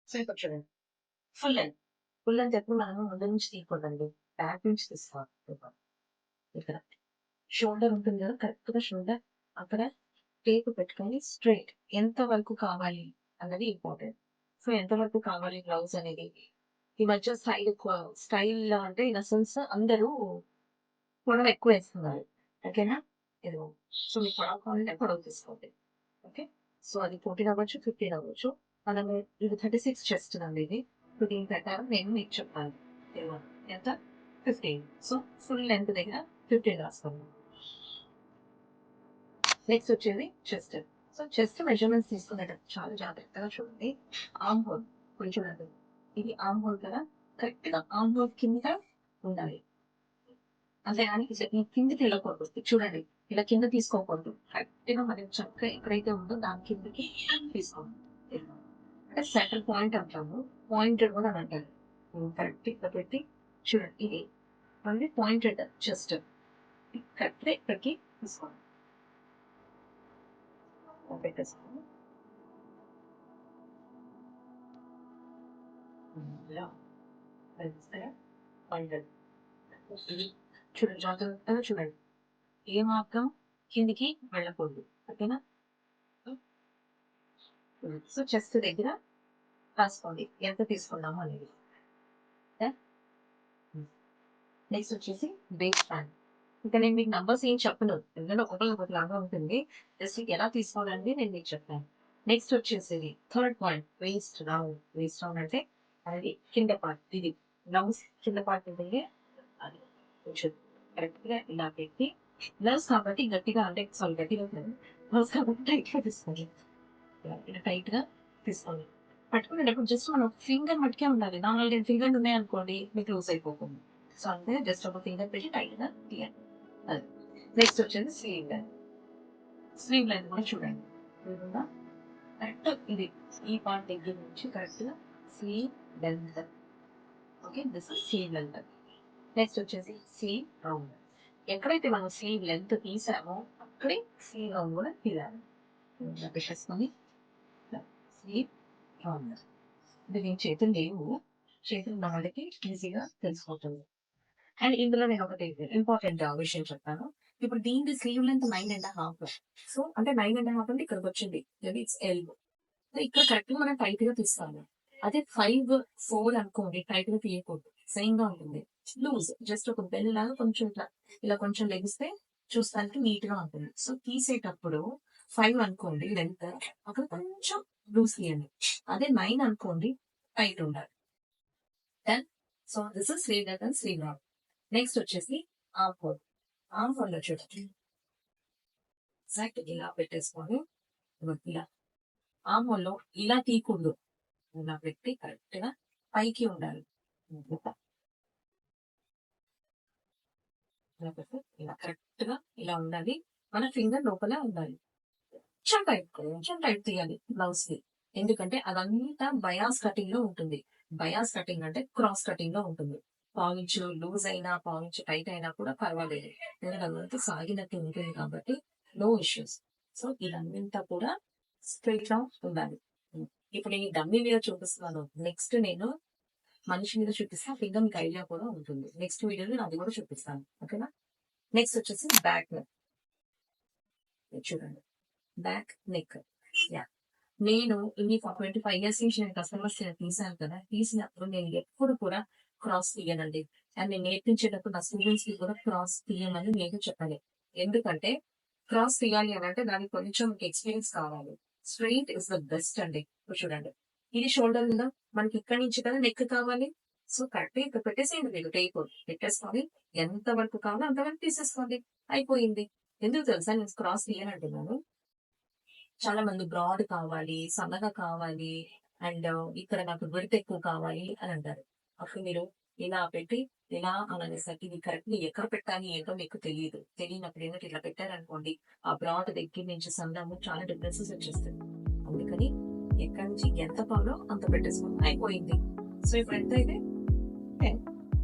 So ఇక్కడ చూడండి full length. Full length ఎప్పుడు మనం ముందు నుంచి తీయకూడదండి, బ్యాక్ నుంచి తీసుకోవాలి. ఇక్కడ షోల్డర్ ఉంటుంది కదా, కరెక్ట్ గా షోల్డర్ అక్కడ టేప్ పెట్టుకొని స్ట్రైట్ ఎంత వరకు కావాలి అన్నది ఇంపార్టెంట్. సో ఎంత వరకు కావాలి బ్లౌజ్ అనేది ఈ మధ్య స్టైల్ అంటే ఇన్ సెన్స్ అందరూ పొడవు ఎక్కువ వేస్తున్నారు. ఓకేనా, ఇది సో మీకు పొడవు కావాలంటే పొడవు తీసుకోండి. ఓకే, సో అది 14 అవ్వచ్చు, 15 అవ్వచ్చు. మనం ఇది 36 చెస్ట్ అండి ఇది. సో దీని ప్రకారం నేను మీకు చెప్తాను. ఇదిగో ఎంత 15. సో ఫుల్ లెంత్ దగ్గర 15 రాసుకోండి. నెక్స్ట్ వచ్చేది చెస్ట్. సో చెస్ట్ మెజర్మెంట్స్ తీసుకునేటప్పుడు చాలా జాగ్రత్తగా చూడండి. ఆర్మ్ హోల్ కొంచెం చూడండి, ఇది ఆర్మ్ హోల్ కదా, కరెక్ట్ గా ఆర్మ్ హోల్ కింద ఉండాలి. అంతేగాని ఈ కిందకి వెళ్ళకూడదు. చూడండి, ఇలా కింద తీసుకోకూడదు. కరెక్ట్ గా మరి చక్కగా ఎక్కడైతే ఉందో దాని కిందకి తీసుకోండి. అంటే సెంటర్ పాయింట్ అంటాము, పాయింటెడ్ కూడా అని అంటారు. కరెక్ట్ ఇక్కడ పెట్టి చూడండి, ఇది మళ్ళీ పాయింటెడ్ చెస్ట్ కరెక్ట్ ఇక్కడికి తీసుకోండి. పెట్టేసుకోండి. ఇలా పాయింటెడ్ చూడండి, జాగ్రత్తగా చూడండి, ఏ మార్గం కిందికి వెళ్ళకూడదు. ఓకేనా, సో చెస్ట్ దగ్గర రాసుకోండి ఎంత తీసుకున్నాము అనేది. నెక్స్ట్ వచ్చేసి బేస్ ప్యాన్. ఇంకా నేను మీకు నంబర్స్ ఏం చెప్పను, ఎందుకంటే ఒక్కొక్కరు లాగా ఉంటుంది. జస్ట్ ఎలా తీసుకోవాలంటే నేను మీకు చెప్తాను. నెక్స్ట్ వచ్చేసి third point waist round. Waist round అంటే అది కింద పార్ట్, ఇది బ్లౌజ్ కింద పార్ట్ ఉంటుంది, అది కొంచెం కరెక్ట్ గా ఇలా పెట్టి, బ్లౌజ్ కాబట్టి గట్టిగా అంటే సారీ గట్టిగా బ్లౌజ్ కాబట్టి టైట్ గా తీసుకోండి. ఇలా టైట్ గా తీసుకోండి. పట్టుకునేటప్పుడు జస్ట్ మనం ఫింగర్ మట్టుకే ఉండాలి. 4-5 ఫింగర్లు ఉన్నాయనుకోండి మీకు లూజ్ అయిపోతుంది. సో అంతే, జస్ట్ ఒక ఫింగర్ పెట్టి టైట్ గా తీయండి. అది నెక్స్ట్ వచ్చేది స్లీవ్ లెంత్. స్లీవ్ లెంత్ కూడా చూడండి, కరెక్ట్ ఇది ఈ పార్ట్ దగ్గర నుంచి కరెక్ట్ గా sleeve length. Okay, this is sleeve length. Next వచ్చేసి స్లీవ్ రౌండ్. ఎక్కడైతే మనం స్లీవ్ లెంత్ తీసామో అక్కడే స్లీవ్ రౌండ్ కూడా తీయాలి. పెట్టేసుకొని స్లీవ్ రౌండ్. ఇది నేను చేతులు లేవు, చేతులు ఉన్న వాళ్ళకి ఈజీగా తెలిసిపోతుంది. అండ్ ఇందులో నేను ఒకటి ఇంపార్టెంట్ విషయం చెప్తాను. ఇప్పుడు దీనికి స్లీవ్ లెంత్ 9.5. సో అంటే 9.5 అంటే ఇక్కడికి వచ్చింది, ఇట్స్ ఎల్బో. ఇక్కడ కరెక్ట్ గా మనం టైట్ గా తీసుకోవాలి. అదే 5-4 అనుకోండి, టైట్ గా తీయకూడదు, సేమ్ గా ఉంటుంది. లూజ్ జస్ట్ ఒక బెల్ లాగా కొంచెం ఇట్లా ఇలా కొంచెం లెగిస్తే చూస్తానికి నీట్ గా ఉంటుంది. సో తీసేటప్పుడు 5 అనుకోండి లెంత్, అక్కడ కొంచెం లూజ్ తీయండి. అదే 9 అనుకోండి, టైట్ ఉండాలి. Then so this is sleeve length and sleeve round. Next వచ్చేసి ఆర్మ్ హోల్. ఆర్మ్ హోల్ లో చూడండి, ఎగ్జాక్ట్ ఇలా పెట్టేసుకొని ఇలా ఆర్మ్ హోల్ లో ఇలా తీయకూడదు, ఇలా పెట్టి కరెక్ట్ గా పైకి ఉండాలి. ఇలా పెట్టి ఇలా కరెక్ట్ గా ఇలా ఉండాలి, మన ఫింగర్ లోపల ఉండాలి. కొంచెం టైట్ తీయాలి బ్లౌజ్ కి, ఎందుకంటే అదంతా బయాస్ కటింగ్ లో ఉంటుంది. బయాస్ కటింగ్ అంటే క్రాస్ కటింగ్ లో ఉంటుంది. పావించు లూజ్ అయినా పావించు టైట్ అయినా కూడా పర్వాలేదు, ఎందుకంటే అదంతా సాగినట్టు ఉంటుంది కాబట్టి నో ఇష్యూస్. సో ఇదంతా కూడా స్ట్రైట్ గా ఉండాలి. ఇప్పుడు నేను డమ్మీ మీద చూపిస్తున్నాను, నెక్స్ట్ నేను మనిషి మీద చూపిస్తే ఆ ఫింగర్ మీకు ఐడియా కూడా ఉంటుంది. నెక్స్ట్ వీడియోలో నేను అది కూడా చూపిస్తాను. ఓకేనా, నెక్స్ట్ వచ్చేసి బ్యాక్ నెక్. చూడండి, బ్యాక్ నెక్. యా, నేను ఇన్ని 25 years నుంచి నేను కస్టమర్స్ తీసాను కదా, తీసినప్పుడు నేను ఎప్పుడు కూడా క్రాస్ తీయనండి. అండ్ నేను నేర్పించేటప్పుడు నా స్టూడెంట్స్ కి కూడా క్రాస్ తీయమని నేను చెప్పాలి. ఎందుకంటే క్రాస్ తీయాలి అని అంటే దానికి కొంచెం ఎక్స్పీరియన్స్ కావాలి. స్ట్రైట్ ఇస్ ద బెస్ట్ అండి. ఇప్పుడు చూడండి, ఇది షోల్డర్ ఉందా, మనకి ఇక్కడి నుంచి కదా నెక్ కావాలి. సో కరెక్ట్ ఇక్కడ పెట్టేసేయండి, మీరు టేప్ పెట్టేసుకోవాలి, ఎంత వరకు కావాలో అంతవరకు తీసేసుకోండి, అయిపోయింది. ఎందుకు తెలుసా నేను క్రాస్ తీయనంటున్నాను, చాలా మంది బ్రాడ్ కావాలి, సన్నగా కావాలి, అండ్ ఇక్కడ నాకు విడత ఎక్కువ కావాలి అని అంటారు. అప్పుడు మీరు ఇలా పెట్టి ఇలా అనేసరికి ఇది కరెక్ట్ ఎక్కడ పెట్టాలి ఏంటో మీకు తెలియనప్పుడు ఏంటంటే ఇట్లా పెట్టారనుకోండి, ఆ బ్రాడ్ దగ్గర నుంచి సన్నము చాలా డిఫరెన్సెస్ వచ్చేస్తుంది. అందుకని ఎక్కడి నుంచి ఎంత కావాలో అంత పెట్టేసుకోండి, అయిపోయింది. సో ఇప్పుడు ఎంత అయితే 10